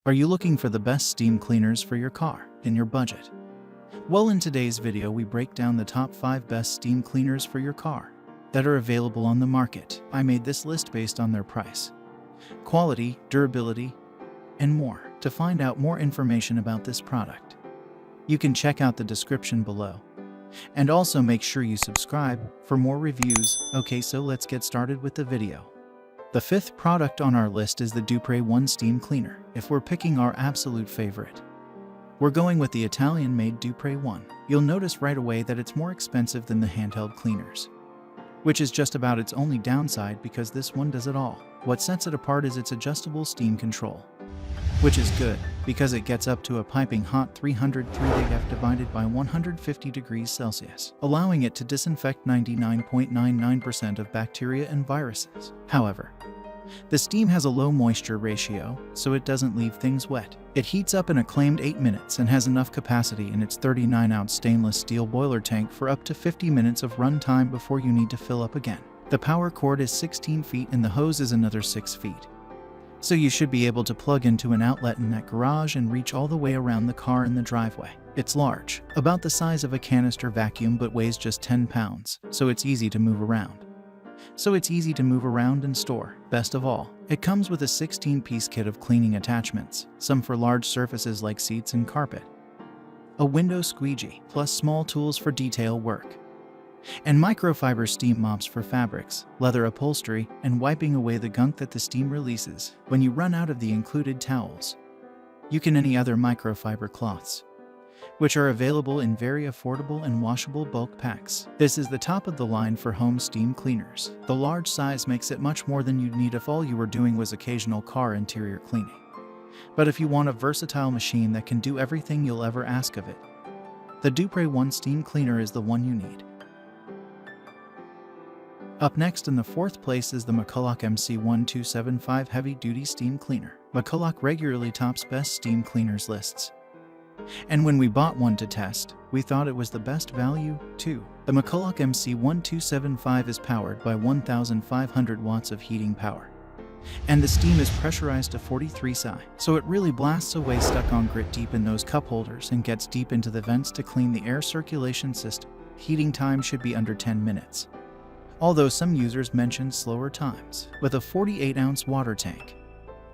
Are you looking for the best steam cleaners for your car in your budget? Well, in today's video we break down the top 5 best steam cleaners for your car that are available on the market. I made this list based on their price, quality, durability, and more. To find out more information about this product, you can check out the description below. And also make sure you subscribe for more reviews. Okay, so let's get started with the video. The 5th product on our list is the Dupray 1 Steam Cleaner. If we're picking our absolute favorite, we're going with the Italian-made Dupray 1. You'll notice right away that it's more expensive than the handheld cleaners, which is just about its only downside because this one does it all. What sets it apart is its adjustable steam control, which is good because it gets up to a piping hot 303 degF divided by 150 degrees Celsius, allowing it to disinfect 99.99% of bacteria and viruses. However, the steam has a low moisture ratio, so it doesn't leave things wet. It heats up in a claimed 8 minutes and has enough capacity in its 39-ounce stainless steel boiler tank for up to 50 minutes of run time before you need to fill up again. The power cord is 16 feet and the hose is another 6 feet. So you should be able to plug into an outlet in that garage and reach all the way around the car in the driveway. It's large, about the size of a canister vacuum, but weighs just 10 pounds, so it's easy to move around. And store. Best of all, it comes with a 16-piece kit of cleaning attachments, some for large surfaces like seats and carpet, a window squeegee, plus small tools for detail work, and microfiber steam mops for fabrics, leather upholstery, and wiping away the gunk that the steam releases. When you run out of the included towels, you can any other microfiber cloths, which are available in very affordable and washable bulk packs. This is the top of the line for home steam cleaners. The large size makes it much more than you'd need if all you were doing was occasional car interior cleaning. But if you want a versatile machine that can do everything you'll ever ask of it, the Dupray 1 Steam Cleaner is the one you need. Up next in the 4th place is the McCulloch MC1275 Heavy Duty Steam Cleaner. McCulloch regularly tops best steam cleaners lists, and when we bought one to test, we thought it was the best value, too. The McCulloch MC1275 is powered by 1,500 watts of heating power, and the steam is pressurized to 43 psi, so it really blasts away stuck-on grit deep in those cup holders and gets deep into the vents to clean the air circulation system. Heating time should be under 10 minutes, although some users mentioned slower times. With a 48-ounce water tank,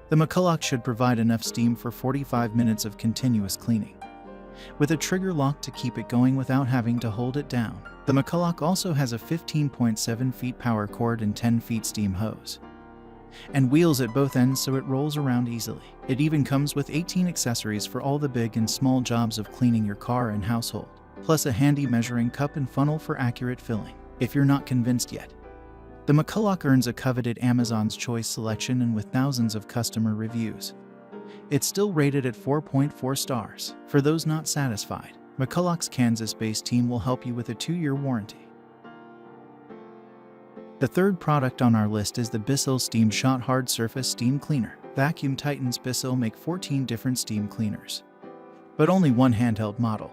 the McCulloch should provide enough steam for 45 minutes of continuous cleaning, with a trigger lock to keep it going without having to hold it down. The McCulloch also has a 15.7 feet power cord and 10 feet steam hose, and wheels at both ends so it rolls around easily. It even comes with 18 accessories for all the big and small jobs of cleaning your car and household, plus a handy measuring cup and funnel for accurate filling. If you're not convinced yet, the McCulloch earns a coveted Amazon's Choice selection, and with thousands of customer reviews, it's still rated at 4.4 stars. For those not satisfied, McCulloch's Kansas-based team will help you with a 2-year warranty. The 3rd product on our list is the Bissell SteamShot Hard Surface Steam Cleaner. Vacuum titans Bissell make 14 different steam cleaners, but only one handheld model,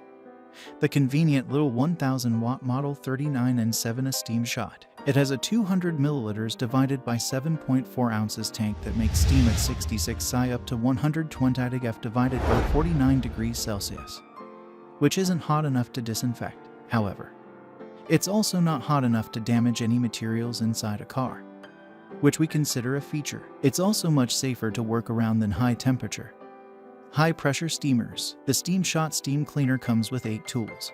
the convenient little 1000-watt Model 39N7, a SteamShot. It has a 200 milliliters divided by 7.4 ounces tank that makes steam at 66 psi up to 120 degF divided by 49 degrees Celsius, which isn't hot enough to disinfect. However, it's also not hot enough to damage any materials inside a car, which we consider a feature. It's also much safer to work around than high-temperature, high-pressure steamers. The SteamShot Steam Cleaner comes with 8 tools,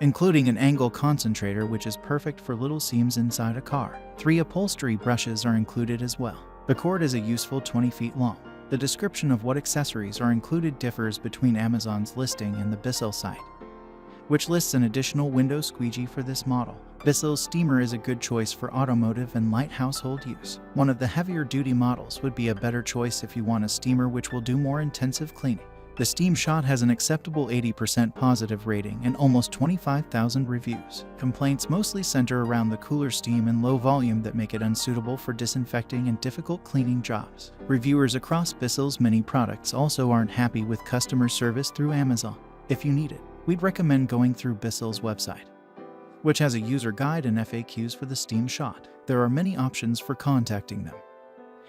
including an angle concentrator, which is perfect for little seams inside a car. 3 upholstery brushes are included as well. The cord is a useful 20 feet long. The description of what accessories are included differs between Amazon's listing and the Bissell site, which lists an additional window squeegee for this model. Bissell's steamer is a good choice for automotive and light household use. One of the heavier duty models would be a better choice if you want a steamer which will do more intensive cleaning. The SteamShot has an acceptable 80% positive rating and almost 25,000 reviews. Complaints mostly center around the cooler steam and low volume that make it unsuitable for disinfecting and difficult cleaning jobs. Reviewers across Bissell's many products also aren't happy with customer service through Amazon. If you need it, we'd recommend going through Bissell's website, which has a user guide and FAQs for the SteamShot. There are many options for contacting them,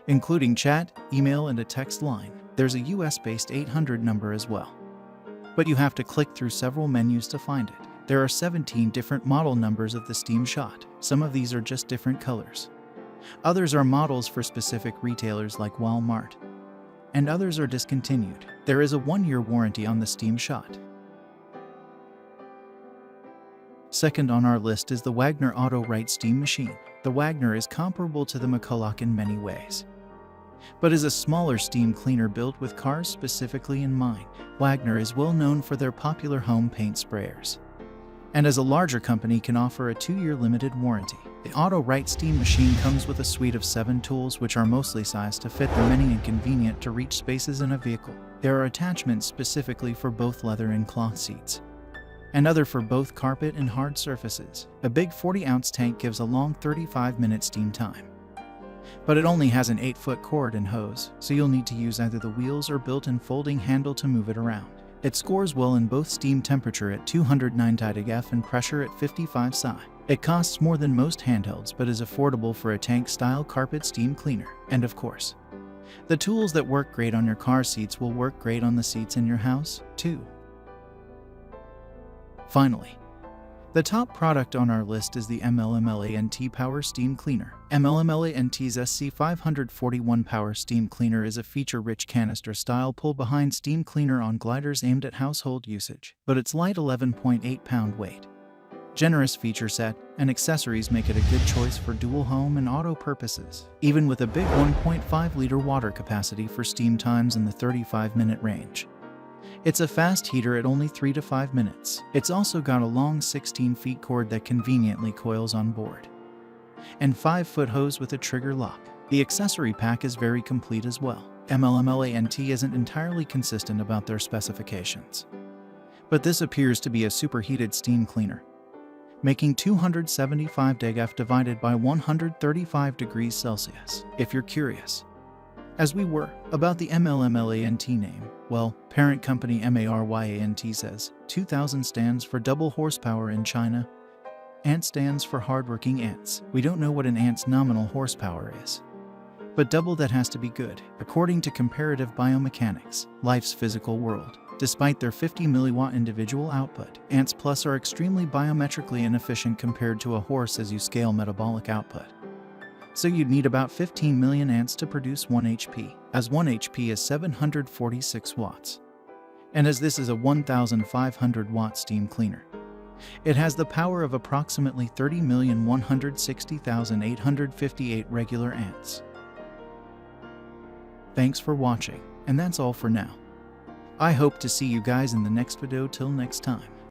including chat, email, and a text line. There's a US-based 800 number as well, but you have to click through several menus to find it. There are 17 different model numbers of the SteamShot. Some of these are just different colors. Others are models for specific retailers like Walmart, and others are discontinued. There is a 1-year warranty on the SteamShot. Second on our list is the Wagner AutoRight SteamMachine. The Wagner is comparable to the McCulloch in many ways, but is a smaller steam cleaner built with cars specifically in mind. Wagner is well known for their popular home paint sprayers, and as a larger company can offer a 2-year limited warranty. The AutoRight SteamMachine comes with a suite of 7 tools which are mostly sized to fit the many and convenient to reach spaces in a vehicle. There are attachments specifically for both leather and cloth seats, and other for both carpet and hard surfaces. A big 40-ounce tank gives a long 35-minute steam time, but it only has an 8-foot cord and hose, so you'll need to use either the wheels or built-in folding handle to move it around. It scores well in both steam temperature at 209 TDF and pressure at 55 psi. It costs more than most handhelds but is affordable for a tank-style carpet steam cleaner. And of course, the tools that work great on your car seats will work great on the seats in your house, too. Finally, the top product on our list is the MLMLANT Power Steam Cleaner. MLMLANT's SC541 Power Steam Cleaner is a feature-rich canister-style pull-behind steam cleaner on gliders aimed at household usage, but its light 11.8-pound weight, generous feature set, and accessories make it a good choice for dual home and auto purposes, even with a big 1.5-liter water capacity for steam times in the 35-minute range. It's a fast heater at only 3 to 5 minutes. It's also got a long 16-foot cord that conveniently coils on board, and 5-foot hose with a trigger lock. The accessory pack is very complete as well. MLMLANT isn't entirely consistent about their specifications, but this appears to be a superheated steam cleaner, making 275 degF divided by 135 degrees Celsius. If you're curious, as we were, about the MLMLANT name, well, parent company MARYANT says 2000 stands for double horsepower in China. ANT stands for hardworking ants. We don't know what an ant's nominal horsepower is, but double that has to be good. According to Comparative Biomechanics, Life's Physical World, despite their 50 milliwatt individual output, ants plus are extremely biometrically inefficient compared to a horse as you scale metabolic output. So you'd need about 15 million ants to produce 1 HP, as 1 HP is 746 watts. And as this is a 1,500 watt steam cleaner, it has the power of approximately 30,160,858 regular ants. Thanks for watching, and that's all for now. I hope to see you guys in the next video. Till next time.